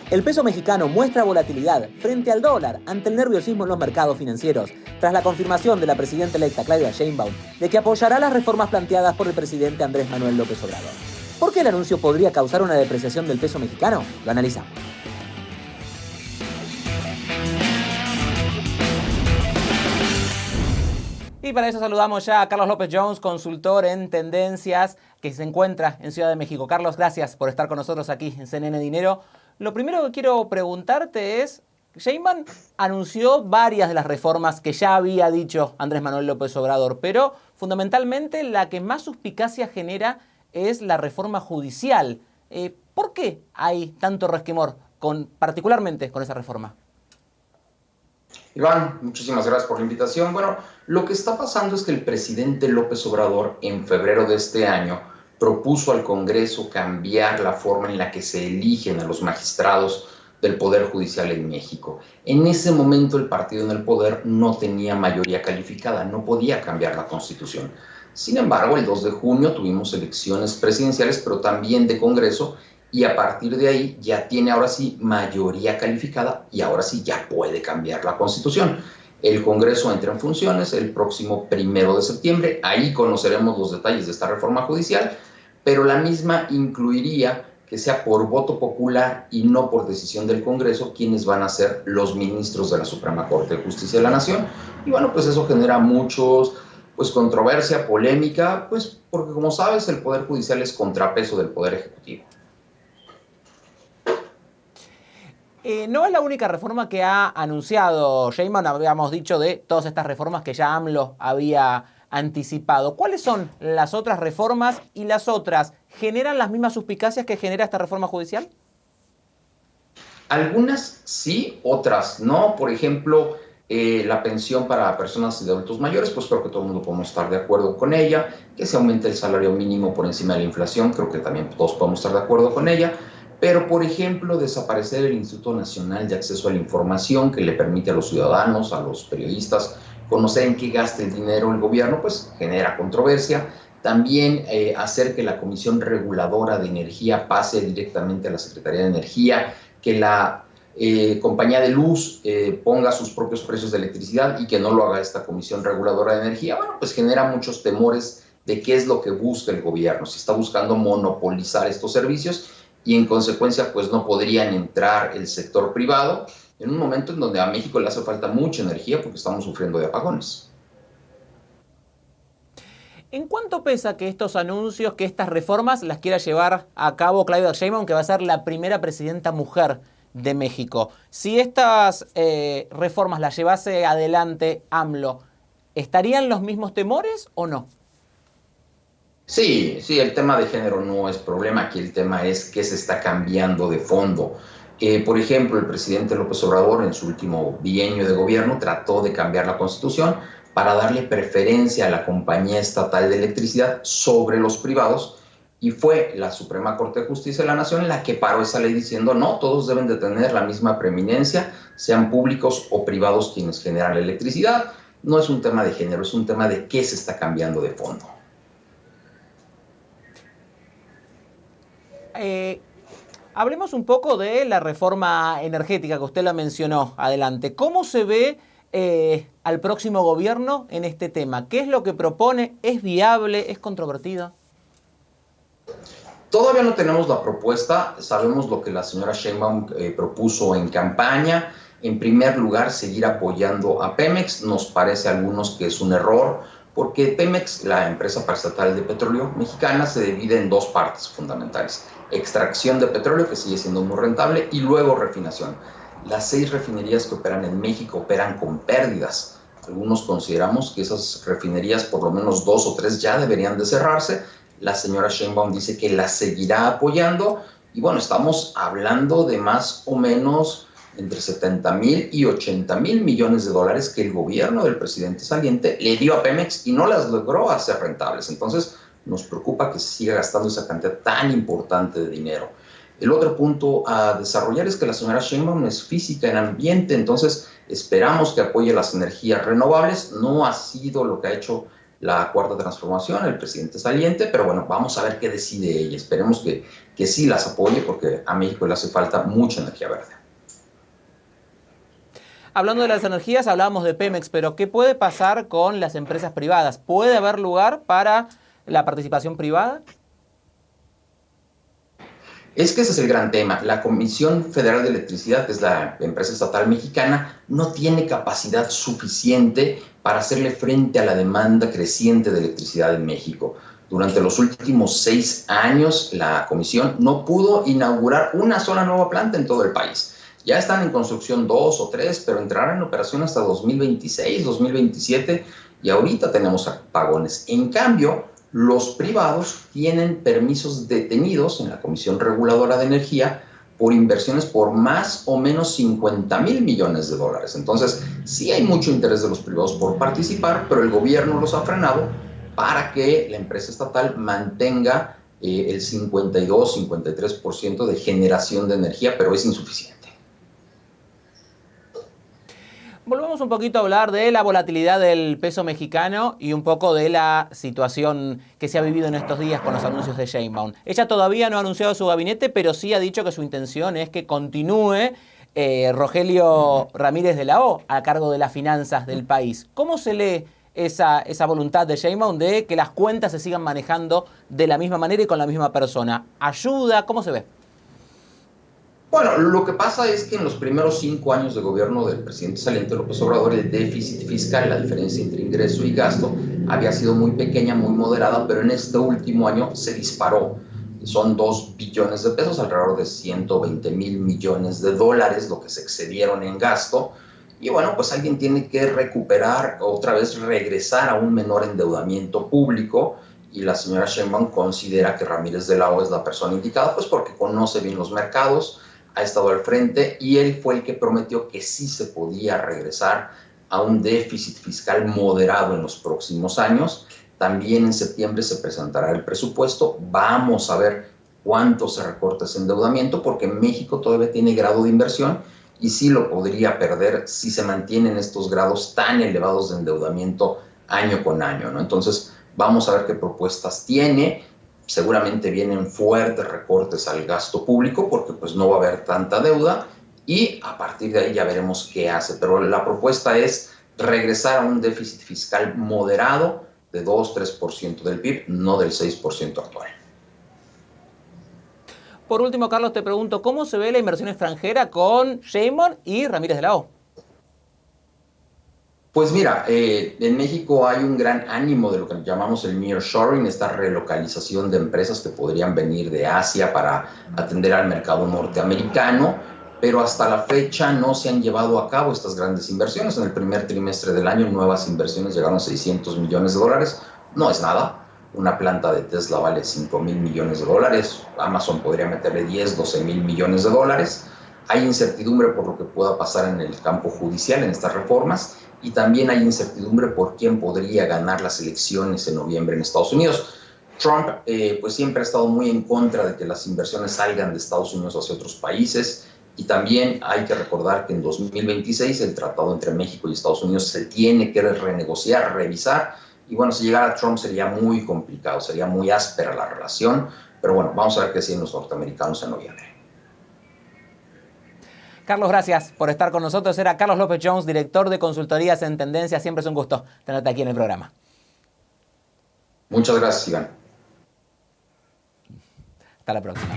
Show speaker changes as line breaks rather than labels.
El peso mexicano muestra volatilidad frente al dólar ante el nerviosismo en los mercados financieros, tras la confirmación de la presidenta electa Claudia Sheinbaum de que apoyará las reformas planteadas por el presidente Andrés Manuel López Obrador. ¿Por qué el anuncio podría causar una depreciación del peso mexicano? Lo analizamos. Y para eso saludamos ya a Carlos López Jones, consultor en tendencias, que se encuentra en Ciudad de México. Carlos, gracias por estar con nosotros aquí en CNN Dinero. Lo primero que quiero preguntarte es, Sheinbaum anunció varias de las reformas que ya había dicho Andrés Manuel López Obrador, pero fundamentalmente la que más suspicacia genera es la reforma judicial. ¿Por qué hay tanto resquemor, particularmente con esa reforma?
Iván, muchísimas gracias por la invitación. Bueno, lo que está pasando es que el presidente López Obrador en febrero de este año propuso al Congreso cambiar la forma en la que se eligen a los magistrados del Poder Judicial en México. En ese momento el partido en el poder no tenía mayoría calificada, no podía cambiar la Constitución. Sin embargo, el 2 de junio tuvimos elecciones presidenciales, pero también de Congreso, y a partir de ahí ya tiene ahora sí mayoría calificada y ahora sí ya puede cambiar la Constitución. El Congreso entra en funciones el próximo 1 de septiembre, ahí conoceremos los detalles de esta reforma judicial, pero la misma incluiría que sea por voto popular y no por decisión del Congreso quienes van a ser los ministros de la Suprema Corte de Justicia de la Nación. Y bueno, pues eso genera controversia, polémica, pues porque como sabes el Poder Judicial es contrapeso del Poder Ejecutivo.
No es la única reforma que ha anunciado Sheinbaum, habíamos dicho de todas estas reformas que ya AMLO había anticipado. ¿Cuáles son las otras reformas y las otras generan las mismas suspicacias que genera esta reforma judicial?
Algunas sí, otras no. Por ejemplo, la pensión para personas de adultos mayores, pues creo que todo el mundo podemos estar de acuerdo con ella. Que se aumente el salario mínimo por encima de la inflación, creo que también todos podemos estar de acuerdo con ella. Pero, por ejemplo, desaparecer el Instituto Nacional de Acceso a la Información, que le permite a los ciudadanos, a los periodistas, conocer en qué gasta el dinero el gobierno, pues genera controversia. También hacer que la Comisión Reguladora de Energía pase directamente a la Secretaría de Energía, que la compañía de luz ponga sus propios precios de electricidad y que no lo haga esta Comisión Reguladora de Energía, bueno, pues genera muchos temores de qué es lo que busca el gobierno, si está buscando monopolizar estos servicios y en consecuencia pues no podrían entrar el sector privado en un momento en donde a México le hace falta mucha energía porque estamos sufriendo de apagones.
¿En cuánto pesa que estos anuncios, que estas reformas las quiera llevar a cabo Claudia Sheinbaum, que va a ser la primera presidenta mujer de México? Si estas reformas las llevase adelante AMLO, ¿estarían los mismos temores o no?
Sí, el tema de género no es problema, aquí el tema es qué se está cambiando de fondo. Por ejemplo, el presidente López Obrador en su último bienio de gobierno trató de cambiar la Constitución para darle preferencia a la compañía estatal de electricidad sobre los privados y fue la Suprema Corte de Justicia de la Nación la que paró esa ley diciendo no, todos deben de tener la misma preeminencia, sean públicos o privados quienes generan la electricidad. No es un tema de género, es un tema de qué se está cambiando de fondo.
Hablemos un poco de la reforma energética que usted la mencionó adelante. ¿Cómo se ve al próximo gobierno en este tema? ¿Qué es lo que propone? ¿Es viable? ¿Es controvertido?
Todavía no tenemos la propuesta. Sabemos lo que la señora Sheinbaum propuso en campaña. En primer lugar, seguir apoyando a Pemex. Nos parece a algunos que es un error, porque Pemex, la empresa paraestatal de petróleo mexicana, se divide en dos partes fundamentales. Extracción de petróleo, que sigue siendo muy rentable, y luego refinación. Las 6 refinerías que operan en México operan con pérdidas. Algunos consideramos que esas refinerías, por lo menos 2 o 3, ya deberían de cerrarse. La señora Sheinbaum dice que las seguirá apoyando. Y bueno, estamos hablando de más o menos entre 70,000 y 80,000 millones de dólares que el gobierno del presidente saliente le dio a Pemex y no las logró hacer rentables. Entonces, nos preocupa que se siga gastando esa cantidad tan importante de dinero. El otro punto a desarrollar es que la señora Sheinbaum es física en ambiente, entonces esperamos que apoye las energías renovables. No ha sido lo que ha hecho la cuarta transformación, el presidente saliente, pero bueno, vamos a ver qué decide ella. Esperemos que sí las apoye, porque a México le hace falta mucha energía verde.
Hablando de las energías, hablábamos de Pemex, pero ¿qué puede pasar con las empresas privadas? ¿Puede haber lugar para la participación privada?
Es que ese es el gran tema. La Comisión Federal de Electricidad, que es la empresa estatal mexicana, no tiene capacidad suficiente para hacerle frente a la demanda creciente de electricidad en México. Durante los últimos 6 años, la Comisión no pudo inaugurar una sola nueva planta en todo el país. Ya están en construcción 2 o 3, pero entrarán en operación hasta 2026, 2027, y ahorita tenemos apagones. En cambio, los privados tienen permisos detenidos en la Comisión Reguladora de Energía por inversiones por más o menos 50,000 millones de dólares. Entonces, sí hay mucho interés de los privados por participar, pero el gobierno los ha frenado para que la empresa estatal mantenga el 52-53% de generación de energía, pero es insuficiente.
Volvemos un poquito a hablar de la volatilidad del peso mexicano y un poco de la situación que se ha vivido en estos días con los anuncios de Sheinbaum. Ella todavía no ha anunciado su gabinete, pero sí ha dicho que su intención es que continúe Rogelio Ramírez de la O a cargo de las finanzas del país. ¿Cómo se lee esa voluntad de Sheinbaum de que las cuentas se sigan manejando de la misma manera y con la misma persona? ¿Ayuda? ¿Cómo se ve?
Bueno, lo que pasa es que en los primeros 5 años de gobierno del presidente saliente López Obrador, el déficit fiscal, la diferencia entre ingreso y gasto, había sido muy pequeña, muy moderada, pero en este último año se disparó. Son 2 billones de pesos, alrededor de 120,000 millones de dólares, lo que se excedieron en gasto. Y bueno, pues alguien tiene que recuperar, otra vez regresar a un menor endeudamiento público, y la señora Sheinbaum considera que Ramírez de la O es la persona indicada, pues porque conoce bien los mercados, ha estado al frente, y él fue el que prometió que sí se podía regresar a un déficit fiscal moderado en los próximos años. También en septiembre se presentará el presupuesto. Vamos a ver cuánto se recorta ese endeudamiento, porque México todavía tiene grado de inversión y sí lo podría perder si se mantienen estos grados tan elevados de endeudamiento año con año, ¿no? Entonces, vamos a ver qué propuestas tiene. Seguramente vienen fuertes recortes al gasto público, porque pues no va a haber tanta deuda, y a partir de ahí ya veremos qué hace. Pero la propuesta es regresar a un déficit fiscal moderado de 2-3% del PIB, no del 6% actual.
Por último, Carlos, te pregunto, ¿cómo se ve la inversión extranjera con Sheinbaum y Ramírez de la O?
Pues mira, en México hay un gran ánimo de lo que llamamos el nearshoring, esta relocalización de empresas que podrían venir de Asia para atender al mercado norteamericano, pero hasta la fecha no se han llevado a cabo estas grandes inversiones. En el primer trimestre del año, nuevas inversiones llegaron a 600 millones de dólares. No es nada. Una planta de Tesla vale 5,000 millones de dólares. Amazon podría meterle 10-12,000 millones de dólares. Hay incertidumbre por lo que pueda pasar en el campo judicial en estas reformas, y también hay incertidumbre por quién podría ganar las elecciones en noviembre en Estados Unidos. Trump pues siempre ha estado muy en contra de que las inversiones salgan de Estados Unidos hacia otros países, y también hay que recordar que en 2026 el tratado entre México y Estados Unidos se tiene que renegociar, revisar, y bueno, si llegara Trump sería muy complicado, sería muy áspera la relación, pero bueno, vamos a ver qué deciden los norteamericanos en noviembre.
Carlos, gracias por estar con nosotros. Era Carlos López Jones, director de consultorías en Tendencia. Siempre es un gusto tenerte aquí en el programa.
Muchas gracias, Iván.
Hasta la próxima.